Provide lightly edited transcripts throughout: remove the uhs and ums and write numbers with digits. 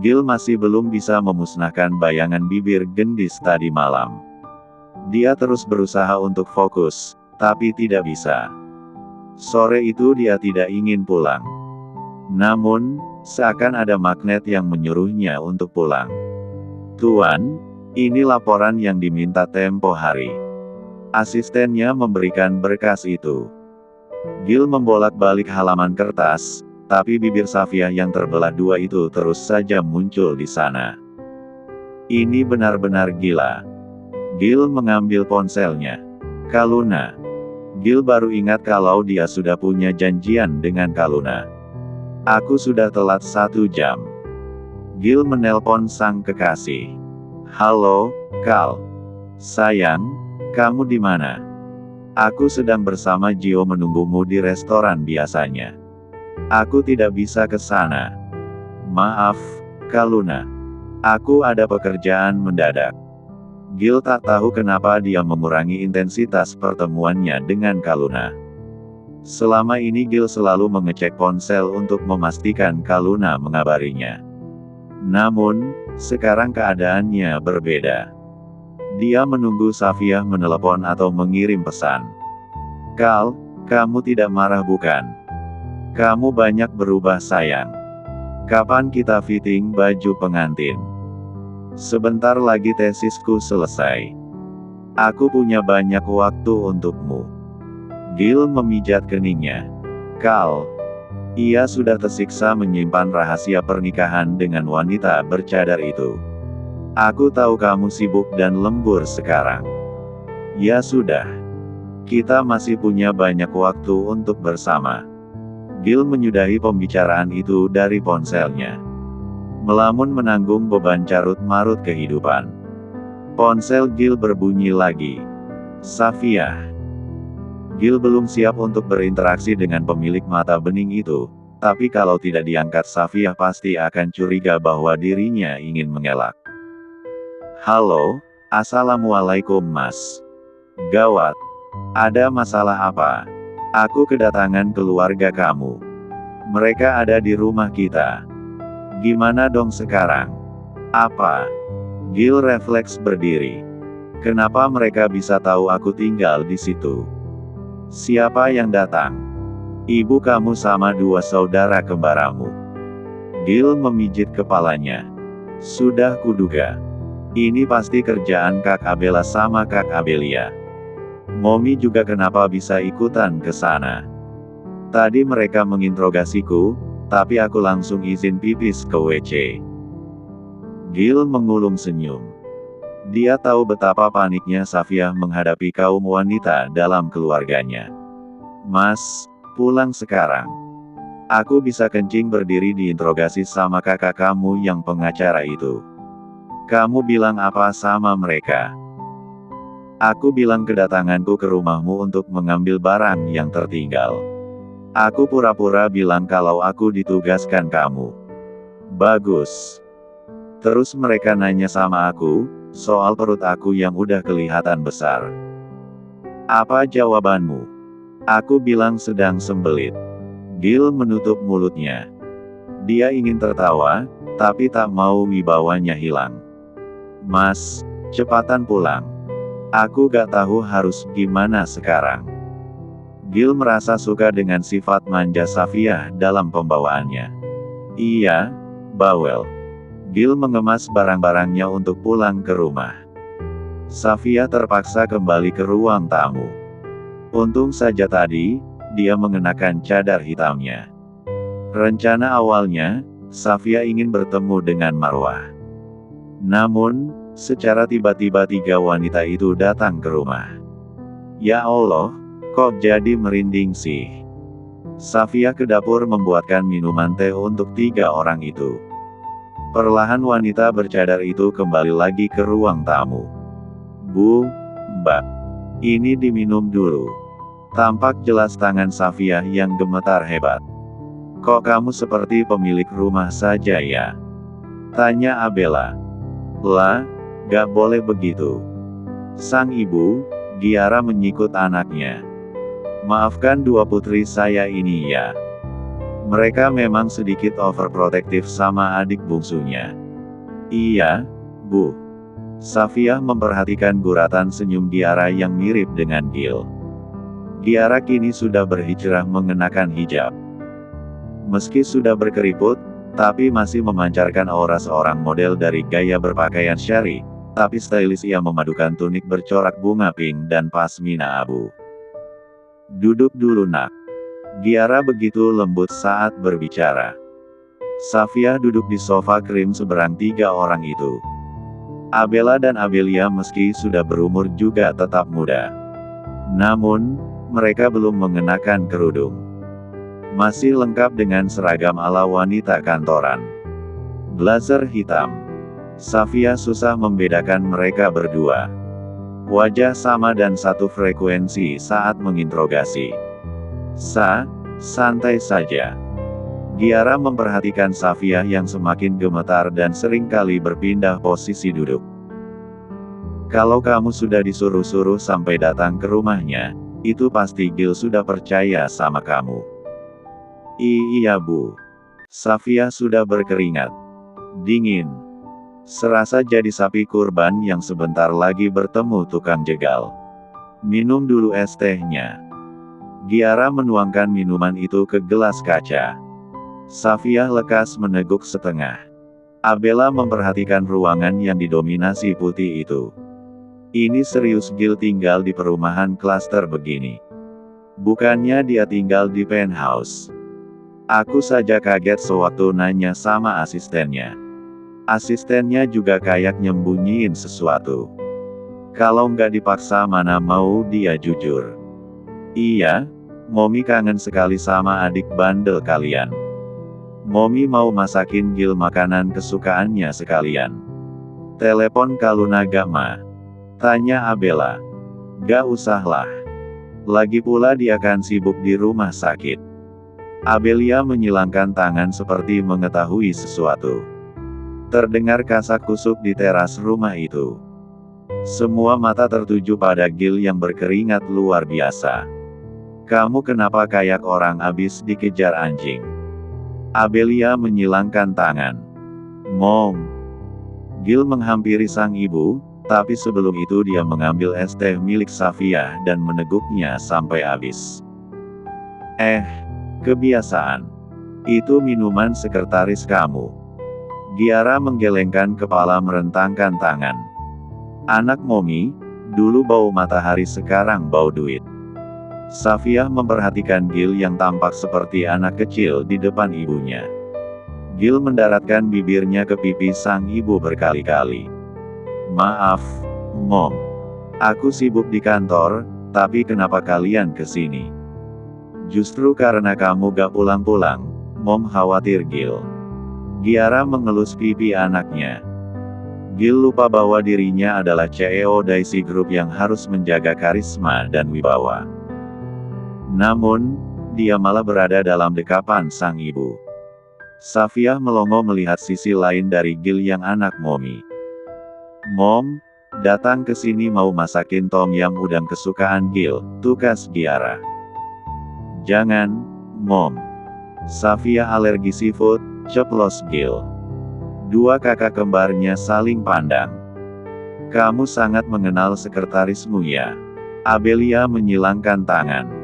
Gil masih belum bisa memusnahkan bayangan bibir gendis tadi malam. Dia terus berusaha untuk fokus, tapi tidak bisa. Sore itu dia tidak ingin pulang. Namun, seakan ada magnet yang menyuruhnya untuk pulang. "Tuan, ini laporan yang diminta tempo hari." Asistennya memberikan berkas itu. Gil membolak-balik halaman kertas, tapi bibir Safia yang terbelah dua itu terus saja muncul di sana. Ini benar-benar gila. Gil mengambil ponselnya. Kaluna. Gil baru ingat kalau dia sudah punya janjian dengan Kaluna. "Aku sudah telat 1 jam." Gil menelpon sang kekasih. "Halo, Kal. Sayang, kamu di mana?" "Aku sedang bersama Gio menunggumu di restoran biasanya. Aku tidak bisa ke sana." "Maaf, Kaluna. Aku ada pekerjaan mendadak." Gil tak tahu kenapa dia mengurangi intensitas pertemuannya dengan Kaluna. Selama ini Gil selalu mengecek ponsel untuk memastikan Kaluna mengabarinya. Namun, sekarang keadaannya berbeda. Dia menunggu Safia menelepon atau mengirim pesan. "Kal, kamu tidak marah bukan? Kamu banyak berubah sayang. Kapan kita fitting baju pengantin? Sebentar lagi tesisku selesai. Aku punya banyak waktu untukmu." Gil memijat keningnya. "Kal." Ia sudah tersiksa menyimpan rahasia pernikahan dengan wanita bercadar itu. "Aku tahu kamu sibuk dan lembur sekarang." "Ya sudah. Kita masih punya banyak waktu untuk bersama." Gil menyudahi pembicaraan itu dari ponselnya. Melamun menanggung beban carut-marut kehidupan. Ponsel Gil berbunyi lagi. Safia. Gil belum siap untuk berinteraksi dengan pemilik mata bening itu, tapi kalau tidak diangkat Safia pasti akan curiga bahwa dirinya ingin mengelak. "Halo, assalamualaikum Mas." "Gawat. Ada masalah apa?" "Aku kedatangan keluarga kamu. Mereka ada di rumah kita." "Gimana dong sekarang?" "Apa?" Gil refleks berdiri. "Kenapa mereka bisa tahu aku tinggal di situ?" "Siapa yang datang?" "Ibu kamu sama 2 saudara kembaramu." Gil memijit kepalanya. "Sudah kuduga. Ini pasti kerjaan Kak Abela sama Kak Abelia. Momi juga kenapa bisa ikutan ke sana?" "Tadi mereka menginterogasiku, tapi aku langsung izin pipis ke WC." Gil mengulung senyum. Dia tahu betapa paniknya Safia menghadapi kaum wanita dalam keluarganya. "Mas, pulang sekarang. Aku bisa kencing berdiri diinterogasi sama kakak kamu yang pengacara itu." "Kamu bilang apa sama mereka?" "Aku bilang kedatanganku ke rumahmu untuk mengambil barang yang tertinggal. Aku pura-pura bilang kalau aku ditugaskan kamu." "Bagus. Terus mereka nanya sama aku, soal perut aku yang udah kelihatan besar. Apa jawabanmu?" "Aku bilang sedang sembelit." Gil menutup mulutnya. Dia ingin tertawa, tapi tak mau wibawanya hilang. "Mas, cepatan pulang. Aku gak tahu harus gimana sekarang." Gil merasa suka dengan sifat manja Safia dalam pembawaannya. "Iya, bawel." Gil mengemas barang-barangnya untuk pulang ke rumah. Safia terpaksa kembali ke ruang tamu. Untung saja tadi, dia mengenakan cadar hitamnya. Rencana awalnya, Safia ingin bertemu dengan Marwah. Namun, secara tiba-tiba 3 wanita itu datang ke rumah. Ya Allah, kok jadi merinding sih? Safia ke dapur membuatkan minuman teh untuk 3 orang itu. Perlahan wanita bercadar itu kembali lagi ke ruang tamu. "Bu, Mbak. Ini diminum dulu." Tampak jelas tangan Safia yang gemetar hebat. "Kok kamu seperti pemilik rumah saja ya?" tanya Abela. "Lah, gak boleh begitu." Sang ibu, Giara menyikut anaknya. "Maafkan 2 putri saya ini ya. Mereka memang sedikit overprotective sama adik bungsunya. Iya, Bu. Safia memperhatikan guratan senyum Giara yang mirip dengan Gil. Giara kini sudah berhijrah mengenakan hijab. Meski sudah berkeriput, tapi masih memancarkan aura seorang model dari gaya berpakaian syari, tapi stylish ia memadukan tunik bercorak bunga pink dan pasmina abu. Duduk dulu nak. Giara begitu lembut saat berbicara. Safia duduk di sofa krim seberang 3 orang itu. Abella dan Abelia meski sudah berumur juga tetap muda. Namun, mereka belum mengenakan kerudung. Masih lengkap dengan seragam ala wanita kantoran. Blazer hitam. Safia susah membedakan mereka berdua. Wajah sama dan satu frekuensi saat menginterogasi. Santai saja. Giara memperhatikan Safia yang semakin gemetar dan seringkali berpindah posisi duduk. Kalau kamu sudah disuruh-suruh sampai datang ke rumahnya, itu pasti Gil sudah percaya sama kamu. Iya Bu. Safia sudah berkeringat dingin. Serasa jadi sapi kurban yang sebentar lagi bertemu tukang jegal. Minum dulu es tehnya. Giara menuangkan minuman itu ke gelas kaca. Safia lekas meneguk setengah. Abella memperhatikan ruangan yang didominasi putih itu. Ini serius Gil tinggal di perumahan klaster begini. Bukannya dia tinggal di penthouse. Aku saja kaget sewaktu nanya sama asistennya. Asistennya juga kayak nyembunyiin sesuatu. Kalau nggak dipaksa mana mau dia jujur. Iya, Momi kangen sekali sama adik bandel kalian. Momi mau masakin Gil makanan kesukaannya sekalian. Telepon Kaluna gak ma? Tanya Abella. Gak usahlah. Lagi pula dia kan sibuk di rumah sakit. Abelia menyilangkan tangan seperti mengetahui sesuatu. Terdengar kasak kusuk di teras rumah itu. Semua mata tertuju pada Gil yang berkeringat luar biasa. Kamu kenapa kayak orang abis dikejar anjing? Abelia menyilangkan tangan. Mom. Gil menghampiri sang ibu, tapi sebelum itu dia mengambil es teh milik Safia dan meneguknya sampai habis. Kebiasaan. Itu minuman sekretaris kamu. Giara menggelengkan kepala merentangkan tangan. Anak Momi, dulu bau matahari sekarang bau duit. Safia memperhatikan Gil yang tampak seperti anak kecil di depan ibunya. Gil mendaratkan bibirnya ke pipi sang ibu berkali-kali. Maaf, Mom. Aku sibuk di kantor, tapi kenapa kalian kesini? Justru karena kamu gak pulang-pulang, Mom khawatir Gil. Giara mengelus pipi anaknya. Gil lupa bahwa dirinya adalah CEO Daisy Group yang harus menjaga karisma dan wibawa. Namun, dia malah berada dalam dekapan sang ibu. Safia melongo melihat sisi lain dari Gil yang anak Momi. Mom, datang ke sini mau masakin tom yam udang kesukaan Gil, tukas Giara. Jangan, Mom. Safia alergi seafood, ceplos Gil. 2 kakak kembarnya saling pandang. Kamu sangat mengenal sekretarismu ya. Abelia menyilangkan tangan.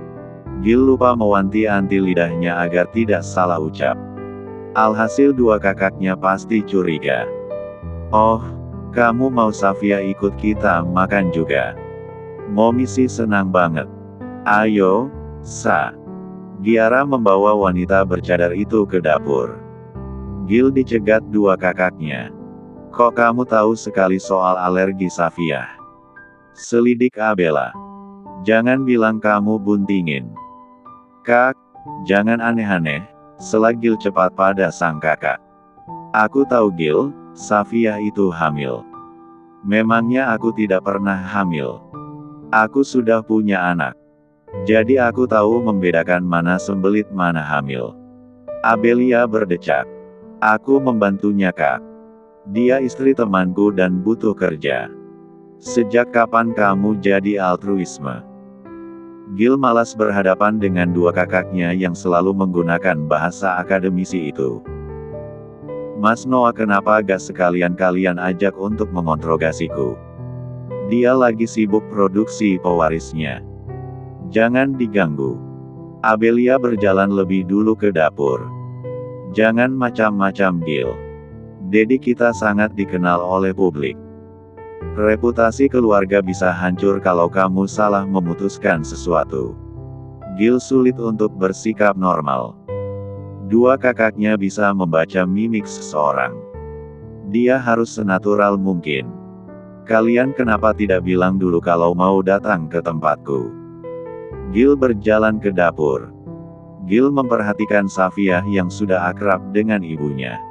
Gil lupa mewanti-wanti lidahnya agar tidak salah ucap. Alhasil 2 kakaknya pasti curiga. Oh, kamu mau Safia ikut kita makan juga? Momi sih senang banget. Ayo, Sa. Giara membawa wanita bercadar itu ke dapur. Gil dicegat 2 kakaknya. Kok kamu tahu sekali soal alergi Safia? Selidik Abella. Jangan bilang kamu buntingin. Kak, jangan aneh-aneh, sela Gil cepat pada sang kakak. Aku tahu Gil, Safia itu hamil. Memangnya aku tidak pernah hamil. Aku sudah punya anak. Jadi aku tahu membedakan mana sembelit mana hamil. Abelia berdecak. Aku membantunya Kak. Dia istri temanku dan butuh kerja. Sejak kapan kamu jadi altruisme? Gil malas berhadapan dengan dua kakaknya yang selalu menggunakan bahasa akademisi itu. Mas Noah, kenapa gak sekalian kalian ajak untuk mengontrogasiku? Dia lagi sibuk produksi pewarisnya. Jangan diganggu. Abelia berjalan lebih dulu ke dapur. Jangan macam-macam, Gil. Dedi kita sangat dikenal oleh publik. Reputasi keluarga bisa hancur kalau kamu salah memutuskan sesuatu. Gil sulit untuk bersikap normal. Dua kakaknya bisa membaca mimik seseorang. Dia harus senatural mungkin. Kalian kenapa tidak bilang dulu kalau mau datang ke tempatku? Gil berjalan ke dapur. Gil memperhatikan Safia yang sudah akrab dengan ibunya.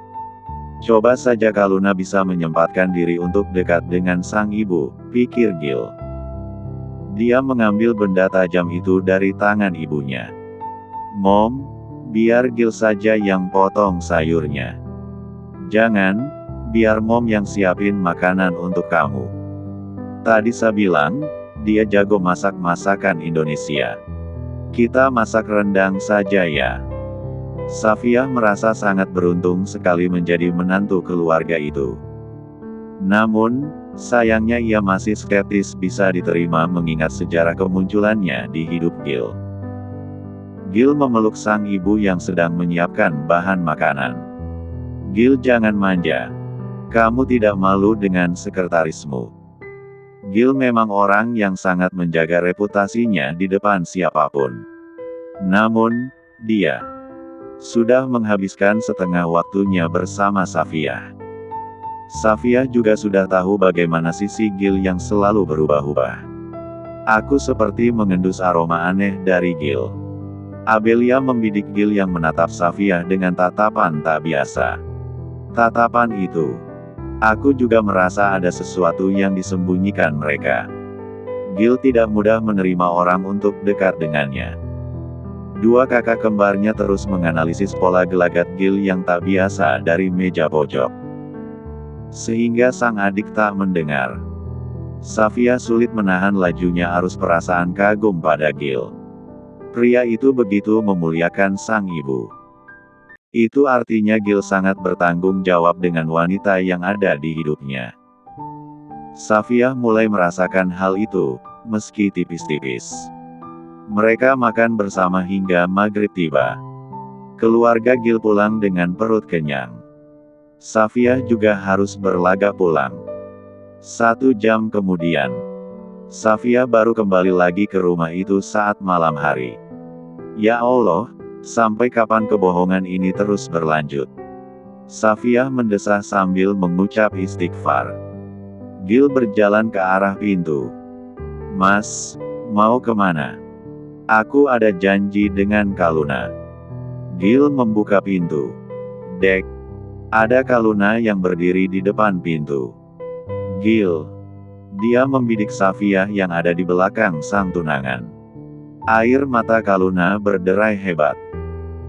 Coba saja Kaluna bisa menyempatkan diri untuk dekat dengan sang ibu, pikir Gil. Dia mengambil benda tajam itu dari tangan ibunya. Mom, biar Gil saja yang potong sayurnya. Jangan, biar Mom yang siapin makanan untuk kamu. Tadi saya bilang, dia jago masak masakan Indonesia. Kita masak rendang saja ya. Safia merasa sangat beruntung sekali menjadi menantu keluarga itu. Namun, sayangnya ia masih skeptis bisa diterima mengingat sejarah kemunculannya di hidup Gil. Gil memeluk sang ibu yang sedang menyiapkan bahan makanan. Gil, jangan manja. Kamu tidak malu dengan sekretarismu. Gil memang orang yang sangat menjaga reputasinya di depan siapapun. Namun, dia sudah menghabiskan setengah waktunya bersama Safia. Safia juga sudah tahu bagaimana sisi Gil yang selalu berubah-ubah. Aku seperti mengendus aroma aneh dari Gil. Abelia membidik Gil yang menatap Safia dengan tatapan tak biasa. Tatapan itu. Aku juga merasa ada sesuatu yang disembunyikan mereka. Gil tidak mudah menerima orang untuk dekat dengannya. Dua kakak kembarnya terus menganalisis pola gelagat Gil yang tak biasa dari meja pojok. Sehingga sang adik tak mendengar. Safia sulit menahan lajunya arus perasaan kagum pada Gil. Pria itu begitu memuliakan sang ibu. Itu artinya Gil sangat bertanggung jawab dengan wanita yang ada di hidupnya. Safia mulai merasakan hal itu, meski tipis-tipis. Mereka makan bersama hingga maghrib tiba. Keluarga Gil pulang dengan perut kenyang. Safia juga harus berlaga pulang. 1 jam kemudian, Safia baru kembali lagi ke rumah itu saat malam hari. Ya Allah, sampai kapan kebohongan ini terus berlanjut? Safia mendesah sambil mengucap istighfar. Gil berjalan ke arah pintu. Mas, mau kemana? Aku ada janji dengan Kaluna. Gil membuka pintu. Dek. Ada Kaluna yang berdiri di depan pintu. Gil. Dia membidik Safia yang ada di belakang sang tunangan. Air mata Kaluna berderai hebat.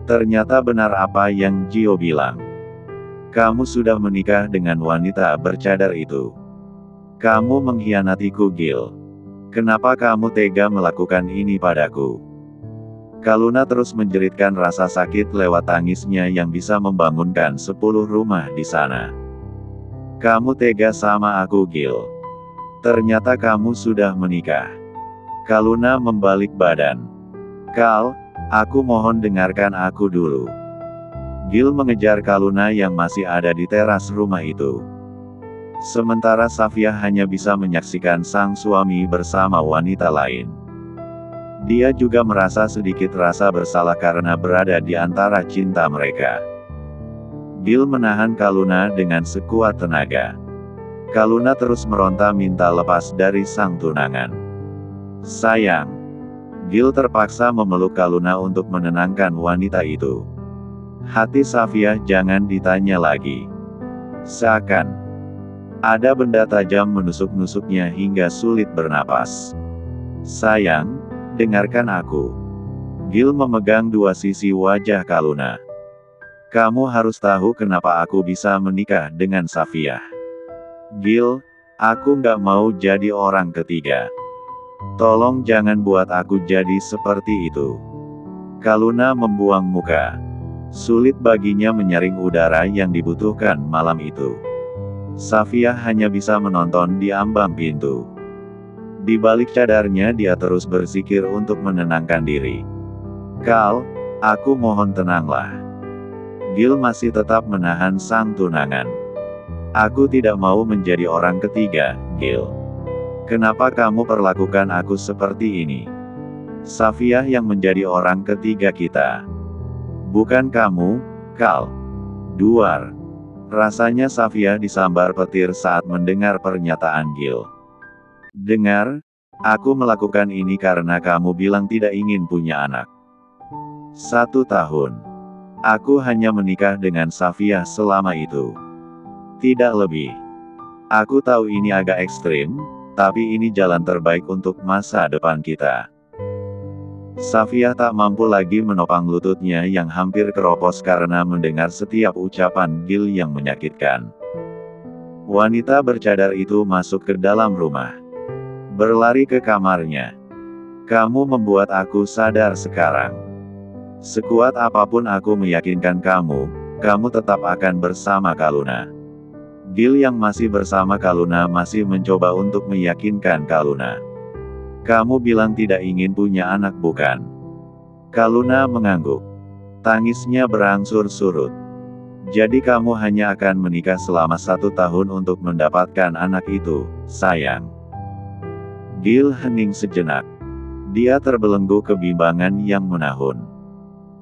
Ternyata benar apa yang Gio bilang. Kamu sudah menikah dengan wanita bercadar itu. Kamu mengkhianatiku, Gil. Kenapa kamu tega melakukan ini padaku? Kaluna terus menjeritkan rasa sakit lewat tangisnya yang bisa membangunkan 10 rumah di sana. Kamu tega sama aku, Gil. Ternyata kamu sudah menikah. Kaluna membalik badan. Kal, aku mohon dengarkan aku dulu. Gil mengejar Kaluna yang masih ada di teras rumah itu. Sementara Safia hanya bisa menyaksikan sang suami bersama wanita lain. Dia juga merasa sedikit rasa bersalah karena berada di antara cinta mereka. Gil menahan Kaluna dengan sekuat tenaga. Kaluna terus meronta minta lepas dari sang tunangan. Sayang. Gil terpaksa memeluk Kaluna untuk menenangkan wanita itu. Hati Safia jangan ditanya lagi. Seakan ada benda tajam menusuk-nusuknya hingga sulit bernapas. Sayang, dengarkan aku. Gil memegang dua sisi wajah Kaluna. Kamu harus tahu kenapa aku bisa menikah dengan Safia. Gil, aku nggak mau jadi orang ketiga. Tolong jangan buat aku jadi seperti itu. Kaluna membuang muka. Sulit baginya menyaring udara yang dibutuhkan malam itu. Safia hanya bisa menonton di ambang pintu. Di balik cadarnya dia terus berzikir untuk menenangkan diri. Kal, aku mohon tenanglah. Gil masih tetap menahan sang tunangan. Aku tidak mau menjadi orang ketiga, Gil. Kenapa kamu perlakukan aku seperti ini? Safia yang menjadi orang ketiga kita. Bukan kamu, Kal. Duar. Rasanya Safia disambar petir saat mendengar pernyataan Gil. Dengar, aku melakukan ini karena kamu bilang tidak ingin punya anak. 1 tahun. Aku hanya menikah dengan Safia selama itu. Tidak lebih. Aku tahu ini agak ekstrim, tapi ini jalan terbaik untuk masa depan kita. Safia tak mampu lagi menopang lututnya yang hampir keropos karena mendengar setiap ucapan Gil yang menyakitkan. Wanita bercadar itu masuk ke dalam rumah. Berlari ke kamarnya. Kamu membuat aku sadar sekarang. Sekuat apapun aku meyakinkan kamu, kamu tetap akan bersama Kaluna. Gil yang masih bersama Kaluna masih mencoba untuk meyakinkan Kaluna. Kamu bilang tidak ingin punya anak bukan? Kaluna mengangguk. Tangisnya berangsur surut. Jadi kamu hanya akan menikah selama 1 tahun untuk mendapatkan anak itu, sayang. Gil hening sejenak. Dia terbelenggu kebimbangan yang menahun.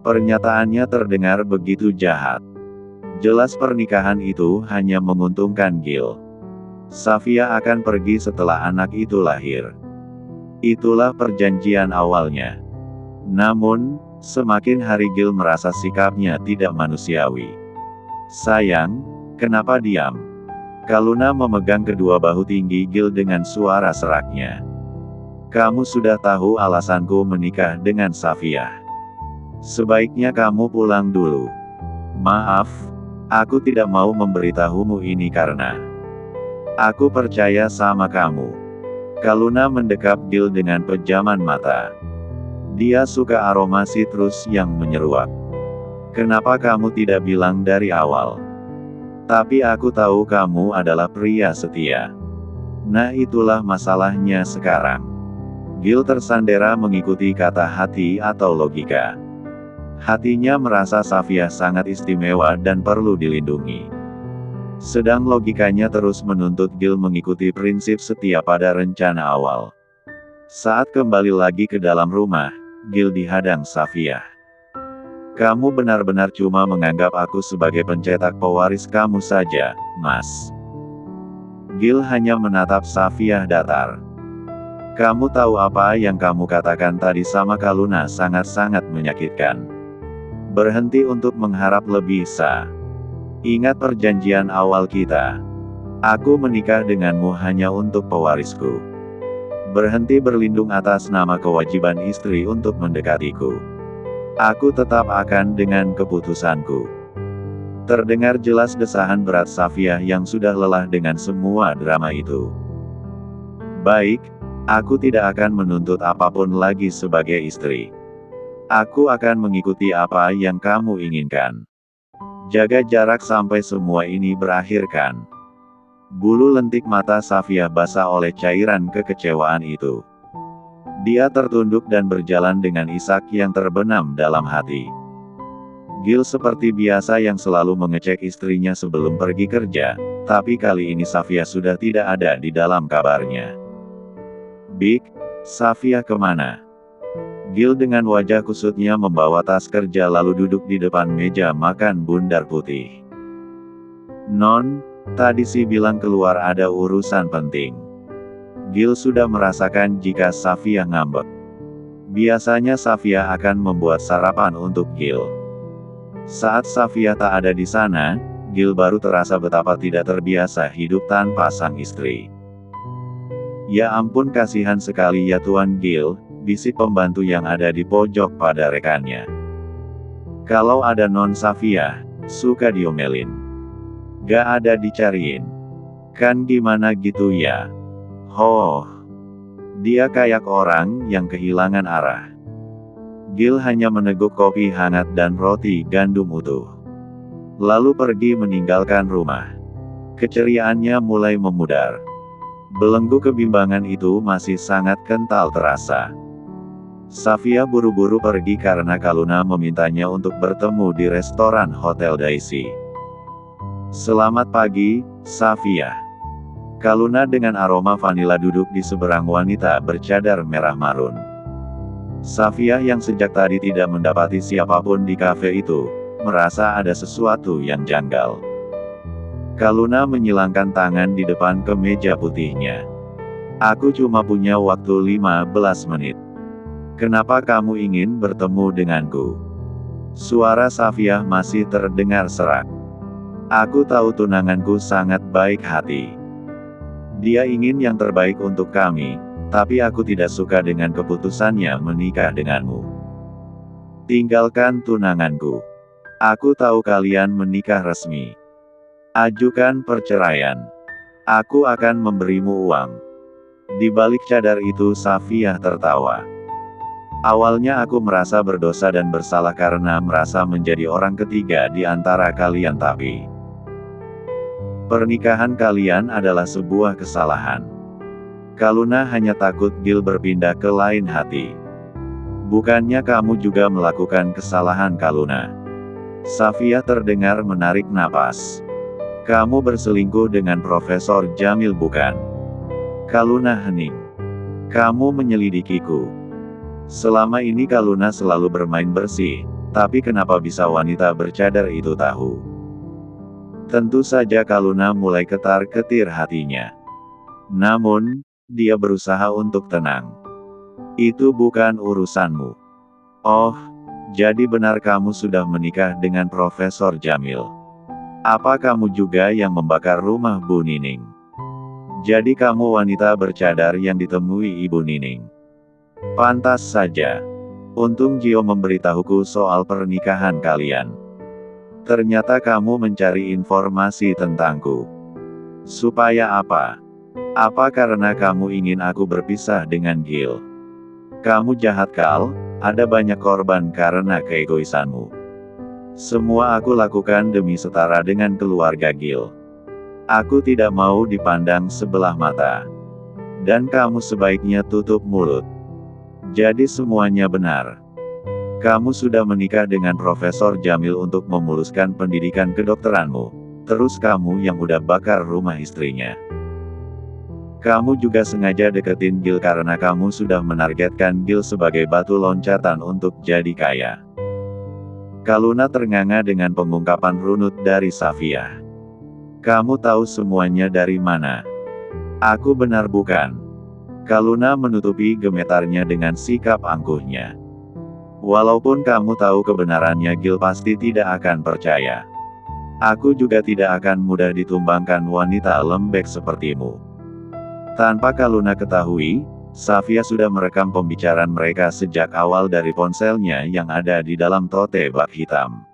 Pernyataannya terdengar begitu jahat. Jelas pernikahan itu hanya menguntungkan Gil. Safia akan pergi setelah anak itu lahir. Itulah perjanjian awalnya. Namun, semakin hari Gil merasa sikapnya tidak manusiawi. Sayang, kenapa diam? Kaluna memegang kedua bahu tinggi Gil dengan suara seraknya. Kamu sudah tahu alasanku menikah dengan Safia. Sebaiknya kamu pulang dulu. Maaf, aku tidak mau memberitahumu ini karena aku percaya sama kamu. Kaluna mendekap Gil dengan pejaman mata. Dia suka aroma sitrus yang menyeruak. Kenapa kamu tidak bilang dari awal? Tapi aku tahu kamu adalah pria setia. Nah itulah masalahnya sekarang. Gil tersandera mengikuti kata hati atau logika. Hatinya merasa Safia sangat istimewa dan perlu dilindungi. Sedang logikanya terus menuntut Gil mengikuti prinsip setia pada rencana awal. Saat kembali lagi ke dalam rumah, Gil dihadang Safia. Kamu benar-benar cuma menganggap aku sebagai pencetak pewaris kamu saja, Mas. Gil hanya menatap Safia datar. Kamu tahu apa yang kamu katakan tadi sama Kaluna sangat-sangat menyakitkan. Berhenti untuk mengharap lebih sah. Ingat perjanjian awal kita. Aku menikah denganmu hanya untuk pewarisku. Berhenti berlindung atas nama kewajiban istri untuk mendekatiku. Aku tetap akan dengan keputusanku. Terdengar jelas desahan berat Safia yang sudah lelah dengan semua drama itu. Baik, aku tidak akan menuntut apapun lagi sebagai istri. Aku akan mengikuti apa yang kamu inginkan. Jaga jarak sampai semua ini berakhir kan? Bulu lentik mata Safia basah oleh cairan kekecewaan itu. Dia tertunduk dan berjalan dengan isak yang terbenam dalam hati. Gil seperti biasa yang selalu mengecek istrinya sebelum pergi kerja, tapi kali ini Safia sudah tidak ada di dalam kabarnya. Big, Safia kemana? Gil dengan wajah kusutnya membawa tas kerja lalu duduk di depan meja makan bundar putih. Non, tadi si bilang keluar ada urusan penting. Gil sudah merasakan jika Safia ngambek. Biasanya Safia akan membuat sarapan untuk Gil. Saat Safia tak ada di sana, Gil baru terasa betapa tidak terbiasa hidup tanpa sang istri. Ya ampun kasihan sekali ya Tuan Gil, bisik pembantu yang ada di pojok pada rekannya. Kalau ada non Safia, suka diomelin. Gak ada dicariin. Kan gimana gitu ya? Hoh. Dia kayak orang yang kehilangan arah. Gil hanya meneguk kopi hangat dan roti gandum utuh. Lalu pergi meninggalkan rumah. Keceriaannya mulai memudar. Belenggu kebimbangan itu masih sangat kental terasa. Safia buru-buru pergi karena Kaluna memintanya untuk bertemu di restoran Hotel Daisy. Selamat pagi, Safia. Kaluna dengan aroma vanila duduk di seberang wanita bercadar merah marun. Safia yang sejak tadi tidak mendapati siapapun di kafe itu, merasa ada sesuatu yang janggal. Kaluna menyilangkan tangan di depan kemeja putihnya. Aku cuma punya waktu 15 menit. Kenapa kamu ingin bertemu denganku? Suara Safia masih terdengar serak. Aku tahu tunanganku sangat baik hati. Dia ingin yang terbaik untuk kami, tapi aku tidak suka dengan keputusannya menikah denganmu. Tinggalkan tunanganku. Aku tahu kalian menikah resmi. Ajukan perceraian. Aku akan memberimu uang. Di balik cadar itu Safia tertawa. Awalnya aku merasa berdosa dan bersalah karena merasa menjadi orang ketiga di antara kalian, tapi pernikahan kalian adalah sebuah kesalahan. Kaluna hanya takut Gil berpindah ke lain hati. Bukannya kamu juga melakukan kesalahan, Kaluna? Safia terdengar menarik napas. Kamu berselingkuh dengan Profesor Jamil, bukan? Kaluna hening. Kamu menyelidikiku. Selama ini Kaluna selalu bermain bersih, tapi kenapa bisa wanita bercadar itu tahu? Tentu saja Kaluna mulai ketar-ketir hatinya. Namun, dia berusaha untuk tenang. Itu bukan urusanmu. Oh, jadi benar kamu sudah menikah dengan Profesor Jamil. Apa kamu juga yang membakar rumah Bu Nining? Jadi kamu wanita bercadar yang ditemui Ibu Nining. Pantas saja. Untung Gio memberitahuku soal pernikahan kalian. Ternyata kamu mencari informasi tentangku. Supaya apa? Apa karena kamu ingin aku berpisah dengan Gil? Kamu jahat, Kal. Ada banyak korban karena keegoisanmu. Semua aku lakukan demi setara dengan keluarga Gil. Aku tidak mau dipandang sebelah mata. Dan kamu sebaiknya tutup mulut. Jadi semuanya benar. Kamu sudah menikah dengan Profesor Jamil untuk memuluskan pendidikan kedokteranmu. Terus kamu yang udah bakar rumah istrinya. Kamu juga sengaja deketin Gil karena kamu sudah menargetkan Gil sebagai batu loncatan untuk jadi kaya. Kaluna ternganga dengan pengungkapan runut dari Safia. Kamu tahu semuanya dari mana? Aku benar bukan? Kaluna menutupi gemetarnya dengan sikap angkuhnya. Walaupun kamu tahu kebenarannya, Gil pasti tidak akan percaya. Aku juga tidak akan mudah ditumbangkan wanita lembek sepertimu. Tanpa Kaluna ketahui, Safia sudah merekam pembicaraan mereka sejak awal dari ponselnya yang ada di dalam tote bag hitam.